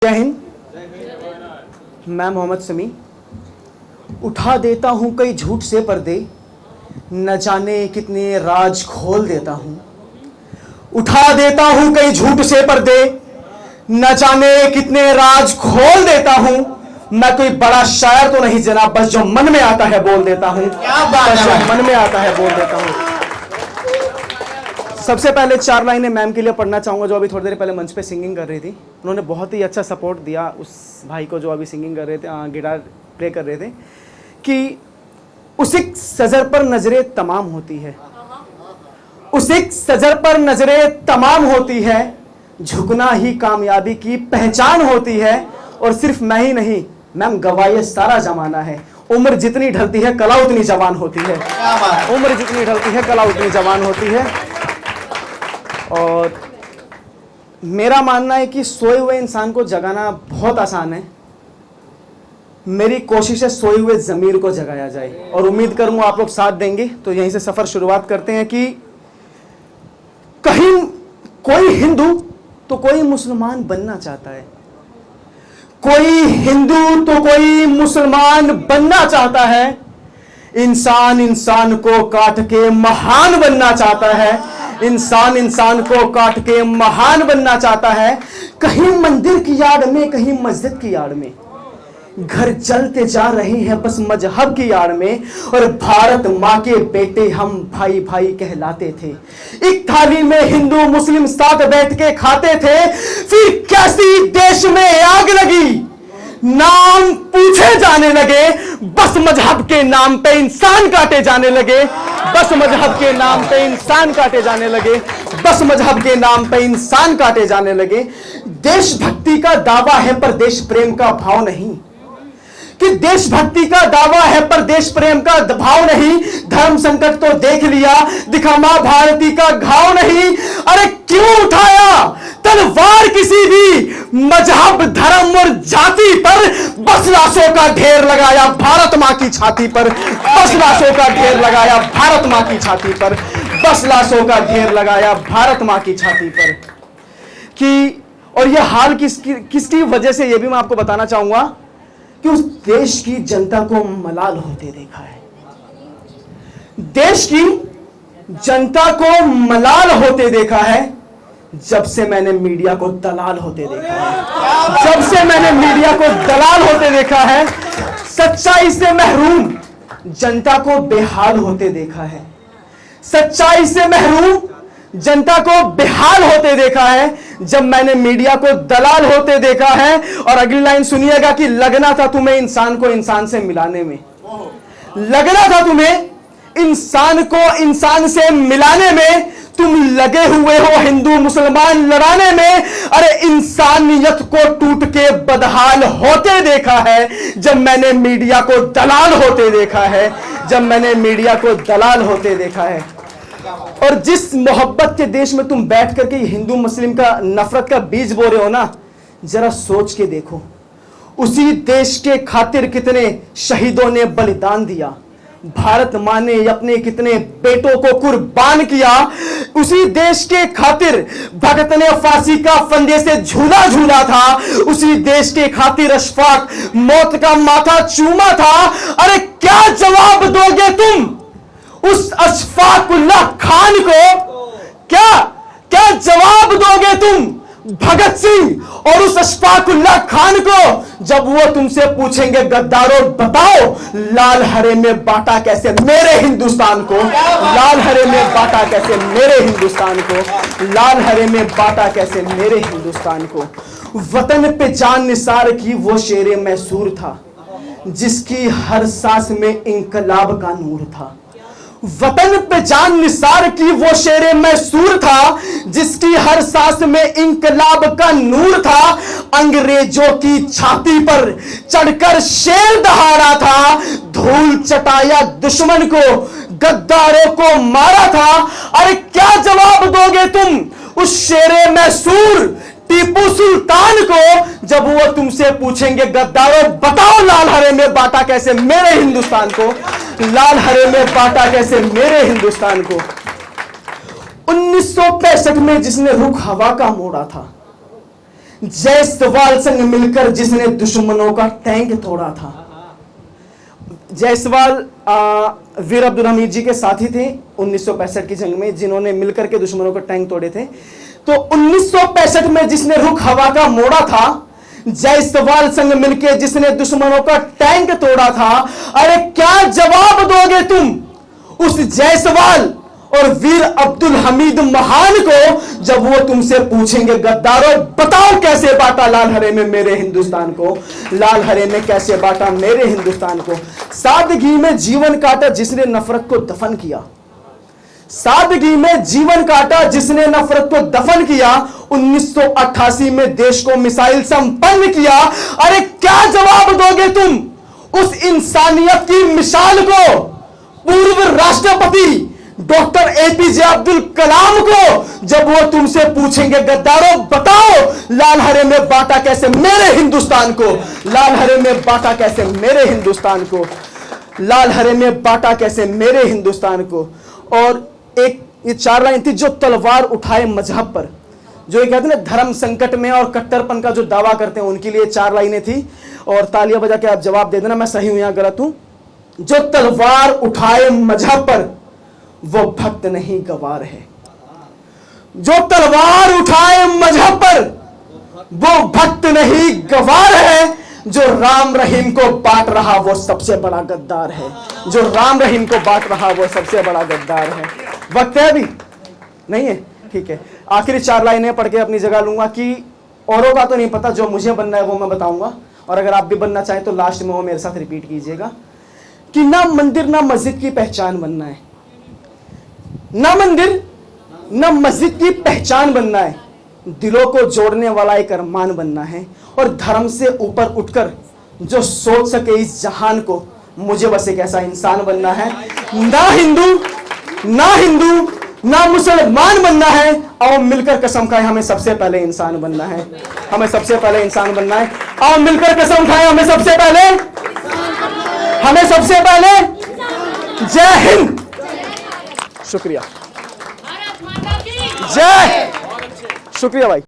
जय हिंद। मैं मोहम्मद समी। उठा देता हूँ कई झूठ से पर्दे, न जाने कितने राज खोल देता हूँ। उठा देता हूँ कई झूठ से पर्दे, न जाने कितने राज खोल देता हूँ। मैं कोई बड़ा शायर तो नहीं जनाब, बस जो मन में आता है बोल देता हूँ। बस जो मन में आता है बोल देता हूँ। सबसे पहले 4 लाइनें मैम के लिए पढ़ना चाहूँगा, जो अभी थोड़ी देर पहले मंच पे सिंगिंग कर रही थी। उन्होंने बहुत ही अच्छा सपोर्ट दिया उस भाई को जो अभी सिंगिंग कर रहे थे, गिटार प्ले कर रहे थे, कि उसी सजर पर नजरें तमाम होती है, उसी सजर पर नजरें तमाम होती है, झुकना ही कामयाबी की पहचान होती है। और सिर्फ मैं ही नहीं मैम, गवाही सारा जमाना है। उम्र जितनी ढलती है कला उतनी जवान होती है। उम्र जितनी ढलती है कला उतनी जवान होती है। और मेरा मानना है कि सोए हुए इंसान को जगाना बहुत आसान है। मेरी कोशिश है सोए हुए ज़मीर को जगाया जाए, और उम्मीद करूंगा आप लोग साथ देंगे। तो यहीं से सफ़र शुरुआत करते हैं कि कहीं कोई हिंदू तो कोई मुसलमान बनना चाहता है, कोई हिंदू तो कोई मुसलमान बनना चाहता है। इंसान इंसान को काट के महान बनना चाहता है, इंसान इंसान को काट के महान बनना चाहता है। कहीं मंदिर की याद में, कहीं मस्जिद की याद में, घर जलते जा रहे हैं बस मजहब की याद में। और भारत माँ के बेटे हम भाई भाई कहलाते थे, एक थाली में हिंदू मुस्लिम साथ बैठ के खाते थे। फिर कैसी देश में आग लगी, नाम पूछे जाने लगे, बस मजहब के नाम पे इंसान काटे जाने लगे। बस मजहब के नाम पे इंसान काटे जाने लगे। बस मजहब के नाम पे इंसान काटे जाने लगे। देशभक्ति का दावा है पर देश प्रेम का भाव नहीं, कि देशभक्ति का दावा है पर देश प्रेम का भाव नहीं। धर्म संकट तो देख लिया, दिखा मां भारती का घाव नहीं। अरे क्यों उठाया तलवार किसी भी मजहब धर्म और जाति पर, बस लाशों का ढेर लगाया भारत मां की छाती पर। बस लाशों का ढेर लगाया भारत मां की छाती पर। बस लाशों का ढेर लगाया भारत मां की छाती पर। कि और यह हाल किसकी वजह से, यह भी मैं आपको बताना चाहूंगा कि उस देश की जनता को मलाल होते देखा है। देश की जनता को मलाल होते देखा है जब से मैंने मीडिया को दलाल होते देखा है। जब से मैंने मीडिया को दलाल होते देखा है, सच्चाई से महरूम जनता को बेहाल होते देखा है। सच्चाई से महरूम जनता को बेहाल होते देखा है जब मैंने मीडिया को दलाल होते देखा है। और अगली लाइन सुनिएगा कि लगना था तुम्हें इंसान को इंसान से मिलाने में, लगना था तुम्हें इंसान को इंसान से मिलाने में, तुम लगे हुए हो हिंदू मुसलमान लड़ाने में। अरे इंसानियत को टूट के बदहाल होते देखा है जब मैंने मीडिया को दलाल होते देखा है। जब मैंने मीडिया को दलाल होते देखा है। और जिस मोहब्बत के देश में तुम बैठ करके हिंदू मुस्लिम का नफरत का बीज बो रहे हो ना, जरा सोच के देखो, उसी देश के खातिर कितने शहीदों ने बलिदान दिया। भारत मां ने अपने कितने बेटों को कुर्बान किया। उसी देश के खातिर भगत ने फांसी का फंदे से झूला झूला था। उसी देश के खातिर अशफाक मौत का माथा चूमा था। अरे क्या जवाब दोगे तुम उस अशफाकुल्लाह खान को? क्या जवाब दोगे तुम भगत सिंह और उस अशफाकुल्लाह खान को जब वो तुमसे पूछेंगे गद्दारों बताओ लाल हरे में बांटा कैसे मेरे हिंदुस्तान को? लाल हरे में बांटा कैसे मेरे हिंदुस्तान को? लाल हरे में बांटा कैसे मेरे हिंदुस्तान को? वतन पे जान निसार की वो शेरे मैसूर था जिसकी हर सांस में इंकलाब का नूर था। वतन पे जान निसार की वो शेरे मैसूर था जिसकी हर सांस में इंकलाब का नूर था। अंग्रेजों की छाती पर चढ़कर शेर दहाड़ा था, धूल चटाया दुश्मन को, गद्दारों को मारा था। अरे क्या जवाब दोगे तुम उस शेरे मैसूर टीपू सुल्तान को जब वो तुमसे पूछेंगे गद्दारों बताओ लाल हरे में बांटा कैसे मेरे हिंदुस्तान को? लाल हरे में बांटा कैसे मेरे हिंदुस्तान को? 1965 में जिसने रुख हवा का मोड़ा था, जायसवाल संग मिलकर जिसने दुश्मनों का टैंक तोड़ा था। जायसवाल वीर अब्दुल हमीद जी के साथी थे 1965 की जंग में, जिन्होंने मिलकर के दुश्मनों के टैंक तोड़े थे। तो 1965 में जिसने रुख हवा का मोड़ा था, जायसवाल संग मिलकर जिसने दुश्मनों का टैंक तोड़ा था, अरे क्या जवाब दोगे तुम उस जायसवाल और वीर अब्दुल हमीद महान को जब वो तुमसे पूछेंगे, गद्दारों बताओ कैसे बांटा लाल हरे में मेरे हिंदुस्तान को, लाल हरे में कैसे बांटा मेरे हिंदुस्तान को। सादगी में जीवन काटा जिसने नफरत को दफन किया, सादगी में जीवन काटा जिसने नफरत को दफन किया, 1988 में देश को मिसाइल संपन्न किया। अरे क्या जवाब दोगे तुम उस इंसानियत की मिसाल को, पूर्व राष्ट्रपति डॉक्टर एपीजे अब्दुल कलाम को, जब वो तुमसे पूछेंगे, गद्दारों बताओ लाल हरे में बांटा कैसे मेरे हिंदुस्तान को, लाल हरे में बांटा कैसे मेरे हिंदुस्तान को, लाल हरे में बांटा कैसे मेरे हिंदुस्तान को। और एक ये 4 लाइन थी, जो तलवार उठाए मजहब पर, जो ये कहते हैं ना धर्म संकट में और कट्टरपन का जो दावा करते हैं, उनके लिए 4 लाइनें थी। और तालियां बजा के आप जवाब दे देना मैं सही हूं या गलत हूं। जो तलवार उठाए मजहब पर वो भक्त नहीं गवार है, जो तलवार उठाए मजहब पर वो भक्त नहीं गवार है, जो राम रहीम को बांट रहा वो सबसे बड़ा गद्दार है, जो राम रहीम को बांट रहा वो सबसे बड़ा गद्दार है। वक्त है अभी नहीं है, ठीक है। आखिरी 4 लाइनें पढ़ के अपनी जगह लूंगा कि औरों का तो नहीं पता, जो मुझे बनना है वो मैं बताऊंगा, और अगर आप भी बनना चाहें तो लास्ट में वो मेरे साथ रिपीट कीजिएगा कि ना मंदिर ना मस्जिद की पहचान बनना है, ना मंदिर ना मस्जिद की पहचान बनना है, दिलों को जोड़ने वाला एक अरमान बनना है, और धर्म से ऊपर उठकर जो सोच सके इस जहान को, मुझे बस एक ऐसा इंसान बनना है। ना हिंदू ना मुसलमान बनना है। आओ मिलकर कसम खाएं, हमें सबसे पहले इंसान बनना है, हमें सबसे पहले इंसान बनना है। आओ मिलकर कसम खाएं, हमें सबसे पहले जय हिंद। शुक्रिया, जय, शुक्रिया भाई।